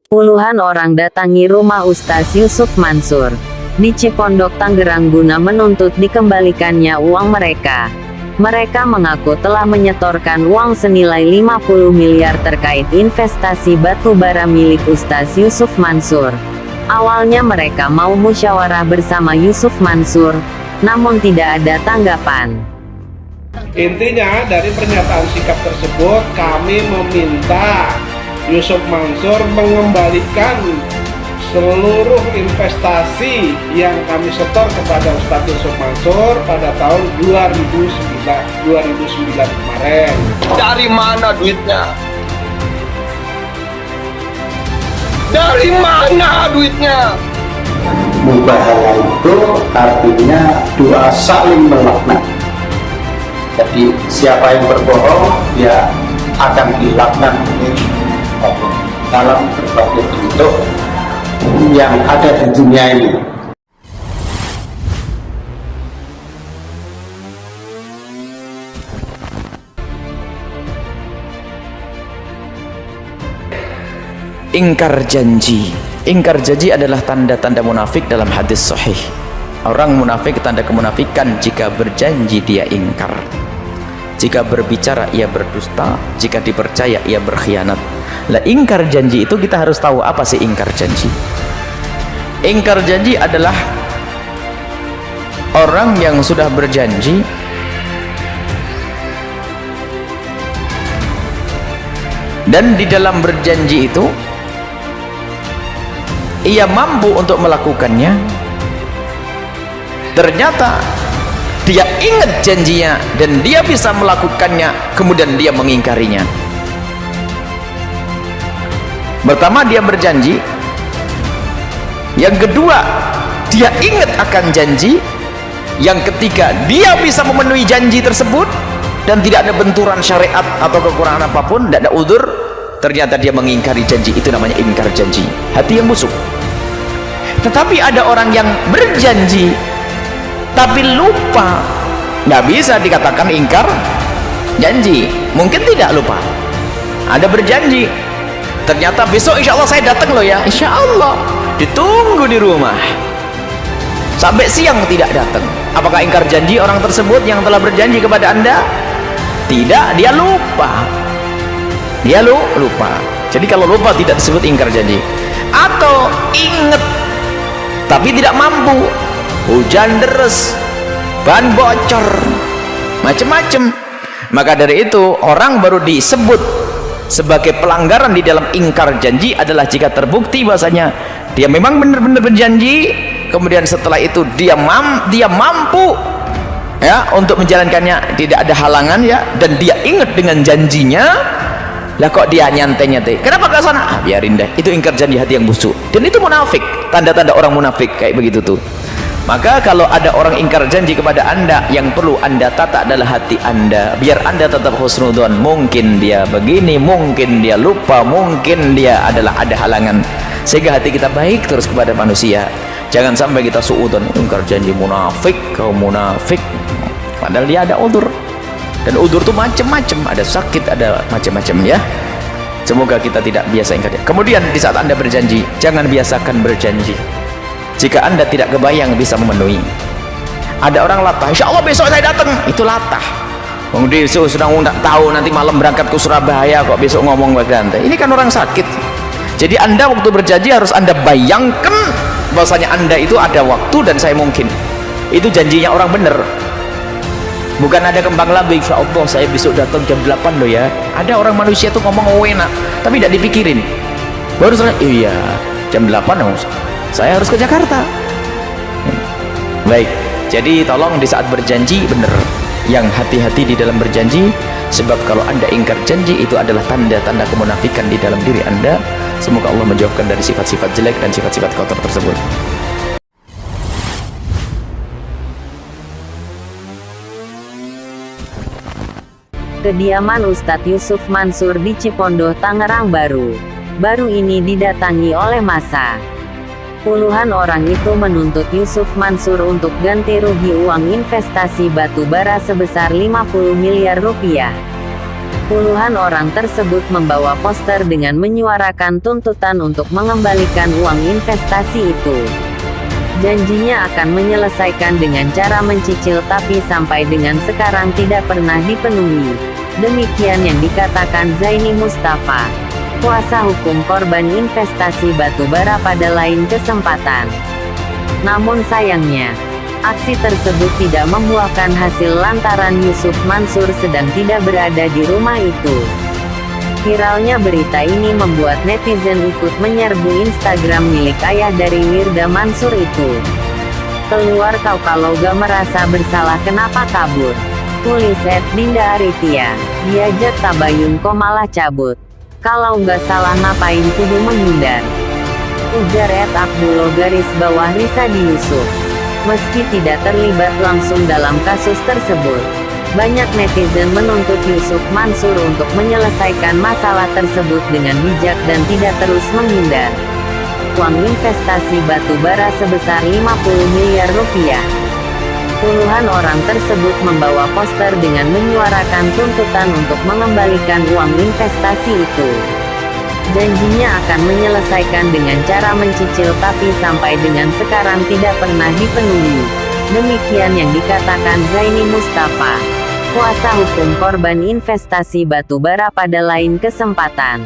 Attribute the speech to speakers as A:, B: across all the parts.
A: Puluhan orang datangi rumah Ustaz Yusuf Mansur di Cipondok, Tangerang guna menuntut dikembalikannya uang mereka. Mereka mengaku telah menyetorkan uang senilai 50 miliar terkait investasi batu bara milik Ustaz Yusuf Mansur. Awalnya mereka mau musyawarah bersama Yusuf Mansur, namun tidak ada tanggapan.
B: Intinya dari pernyataan sikap tersebut kami meminta Yusuf Mansur mengembalikan seluruh investasi yang kami setor kepada Ustadz Yusuf Mansur pada tahun 2009 kemarin.
C: Dari mana duitnya? Dari mana duitnya?
D: Mubahalah itu artinya doa saling melaknat. Jadi siapa yang berbohong dia akan dilaknat dalam berbagai bentuk yang ada di dunia ini.
E: Ingkar janji. Ingkar janji adalah tanda-tanda munafik dalam hadis sahih. Orang munafik, tanda kemunafikan, jika berjanji dia ingkar, jika berbicara ia berdusta, jika dipercaya ia berkhianat. Lah, ingkar janji itu kita harus tahu apa sih ingkar janji. Ingkar janji adalah orang yang sudah berjanji dan di dalam berjanji itu ia mampu untuk melakukannya, ternyata dia ingat janjinya dan dia bisa melakukannya, kemudian dia mengingkarinya. Pertama, dia berjanji. Yang kedua, dia ingat akan janji. Yang ketiga, dia bisa memenuhi janji tersebut dan tidak ada benturan syariat atau kekurangan apapun, tidak ada udzur. Ternyata dia mengingkari janji. Itu namanya ingkar janji, hati yang busuk. Tetapi ada orang yang berjanji tapi lupa, nggak bisa dikatakan ingkar janji. Mungkin tidak lupa, ada berjanji, ternyata besok insya Allah saya datang loh ya, insya Allah, ditunggu di rumah sampai siang tidak datang. Apakah ingkar janji orang tersebut yang telah berjanji kepada Anda? Tidak, dia lupa. Dia lupa. Jadi kalau lupa tidak disebut ingkar janji. Atau ingat tapi tidak mampu, hujan deres, ban bocor, macam-macam. Maka dari itu orang baru disebut sebagai pelanggaran di dalam ingkar janji adalah jika terbukti bahasanya dia memang benar-benar berjanji, kemudian setelah itu dia mampu ya untuk menjalankannya, tidak ada halangan ya, dan dia ingat dengan janjinya. Lah kok dia nyantai-nyantai, kenapa ke sana? Biarin deh, itu ingkar janji, hati yang busuk, dan itu munafik. Tanda-tanda orang munafik kayak begitu tuh. Maka kalau ada orang ingkar janji kepada Anda, yang perlu Anda tata adalah hati Anda, biar Anda tetap husnudzon. Mungkin dia begini, mungkin dia lupa, mungkin dia adalah ada halangan, sehingga hati kita baik terus kepada manusia. Jangan sampai kita suudzon, ingkar janji, munafik, kau munafik, padahal dia ada udzur. Dan udzur itu macam-macam, ada sakit, ada macam-macam ya. Semoga kita tidak biasa ingkar. Kemudian di saat Anda berjanji, jangan biasakan berjanji jika Anda tidak kebayang bisa memenuhi. Ada orang latah, insya Allah besok saya datang, itu latah. Kemudian sedang tidak tahu nanti malam berangkat ke Surabaya, kok besok ngomong berganti. Ini kan orang sakit. Jadi Anda waktu berjanji harus Anda bayangkan bahwasanya Anda itu ada waktu dan saya mungkin. Itu janjinya orang benar. Bukan ada kembang lambing, insya Allah saya besok datang jam 8 loh ya. Ada orang manusia tuh ngomong enak tapi tidak dipikirin. Baru selesai, iya jam 8 saya harus ke Jakarta. Baik, jadi tolong di saat berjanji benar, yang hati-hati di dalam berjanji. Sebab kalau Anda ingkar janji, itu adalah tanda-tanda kemunafikan di dalam diri Anda. Semoga Allah menjauhkan dari sifat-sifat jelek dan sifat-sifat kotor tersebut.
A: Kediaman Ustadz Yusuf Mansur di Cipondok, Tangerang baru ini didatangi oleh massa. Puluhan orang itu menuntut Yusuf Mansur untuk ganti rugi uang investasi batu bara sebesar 50 miliar rupiah. Puluhan orang tersebut membawa poster dengan menyuarakan tuntutan untuk mengembalikan uang investasi itu. Janjinya akan menyelesaikan dengan cara mencicil tapi sampai dengan sekarang tidak pernah dipenuhi. Demikian yang dikatakan Zaini Mustafa, kuasa hukum korban investasi batubara pada lain kesempatan. Namun sayangnya, aksi tersebut tidak membuahkan hasil lantaran Yusuf Mansur sedang tidak berada di rumah itu. Viralnya berita ini membuat netizen ikut menyerbu Instagram milik ayah dari Wirda Mansur itu. Keluar kau kalau gak merasa bersalah kenapa kabur? Tulis @Dinda Aritia. Diajak tabayun kok malah cabut. Kalau nggak salah ngapain kudu menghindar? Ujar @Abdullah_Risadi Yusuf. Meski tidak terlibat langsung dalam kasus tersebut, banyak netizen menuntut Yusuf Mansur untuk menyelesaikan masalah tersebut dengan bijak dan tidak terus menghindar. Uang investasi batubara sebesar 50 miliar rupiah. Puluhan orang tersebut membawa poster dengan menyuarakan tuntutan untuk mengembalikan uang investasi itu. Janjinya akan menyelesaikan dengan cara mencicil tapi sampai dengan sekarang tidak pernah dipenuhi. Demikian yang dikatakan Zaini Mustafa, kuasa hukum korban investasi batubara pada lain kesempatan.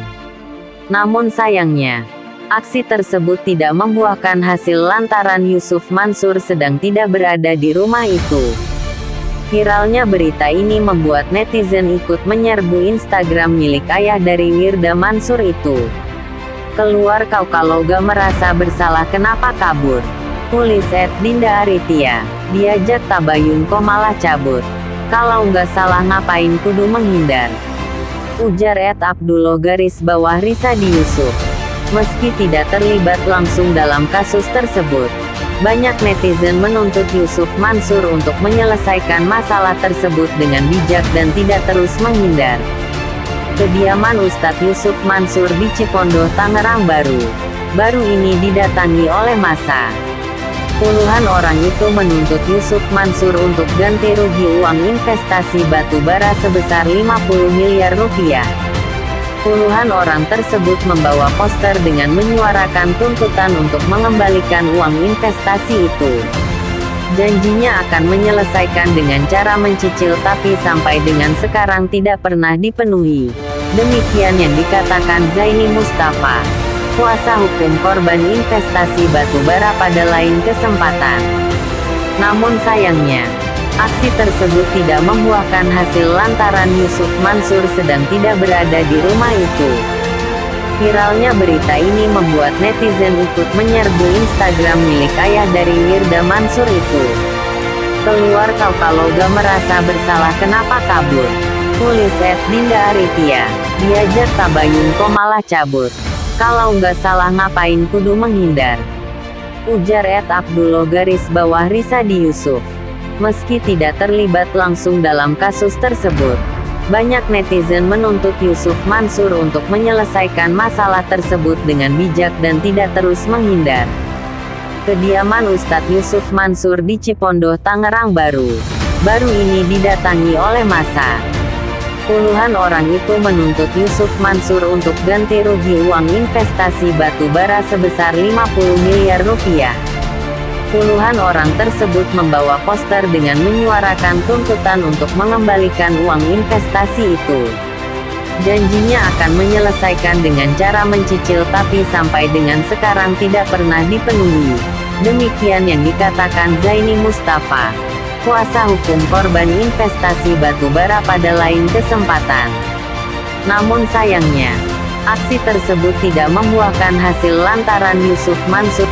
A: Namun sayangnya, aksi tersebut tidak membuahkan hasil lantaran Yusuf Mansur sedang tidak berada di rumah itu. Viralnya berita ini membuat netizen ikut menyerbu Instagram milik ayah dari Wirda Mansur itu. Keluar kau kalau gak merasa bersalah kenapa kabur? Tulis @Dinda Aritia. Diajak tabayun kok malah cabut. Kalau nggak salah ngapain kudu menghindar? Ujar @Abdullah_Risadi Yusuf. Meski tidak terlibat langsung dalam kasus tersebut, banyak netizen menuntut Yusuf Mansur untuk menyelesaikan masalah tersebut dengan bijak dan tidak terus menghindar. Kediaman Ustadz Yusuf Mansur di Cipondoh, Tangerang baru ini didatangi oleh massa. Puluhan orang itu menuntut Yusuf Mansur untuk ganti rugi uang investasi batubara sebesar 50 miliar rupiah. Puluhan orang tersebut membawa poster dengan menyuarakan tuntutan untuk mengembalikan uang investasi itu. Janjinya akan menyelesaikan dengan cara mencicil tapi sampai dengan sekarang tidak pernah dipenuhi. Demikian yang dikatakan Zaini Mustafa, kuasa hukum korban investasi batubara pada lain kesempatan. Namun sayangnya, aksi tersebut tidak membuahkan hasil lantaran Yusuf Mansur sedang tidak berada di rumah itu. Viralnya berita ini membuat netizen ikut menyerbu Instagram milik ayah dari Wirda Mansur itu. Keluar kau kalau gak merasa bersalah kenapa kabur? Tulis @Dinda Aritia. Diajak tabayun kok malah cabut. Kalau nggak salah ngapain kudu menghindar? Ujar @Abdullah_Risadi Yusuf. Meski tidak terlibat langsung dalam kasus tersebut, banyak netizen menuntut Yusuf Mansur untuk menyelesaikan masalah tersebut dengan bijak dan tidak terus menghindar. Kediaman Ustadz Yusuf Mansur di Cipondoh, Tangerang baru ini didatangi oleh massa. Puluhan orang itu menuntut Yusuf Mansur untuk ganti rugi uang investasi batubara sebesar 50 miliar rupiah. Puluhan orang tersebut membawa poster dengan menyuarakan tuntutan untuk mengembalikan uang investasi itu. Janjinya akan menyelesaikan dengan cara mencicil tapi sampai dengan sekarang tidak pernah dipenuhi. Demikian yang dikatakan Zaini Mustafa, kuasa hukum korban investasi batubara pada lain kesempatan. Namun sayangnya, aksi tersebut tidak membuahkan hasil lantaran Yusuf Mansur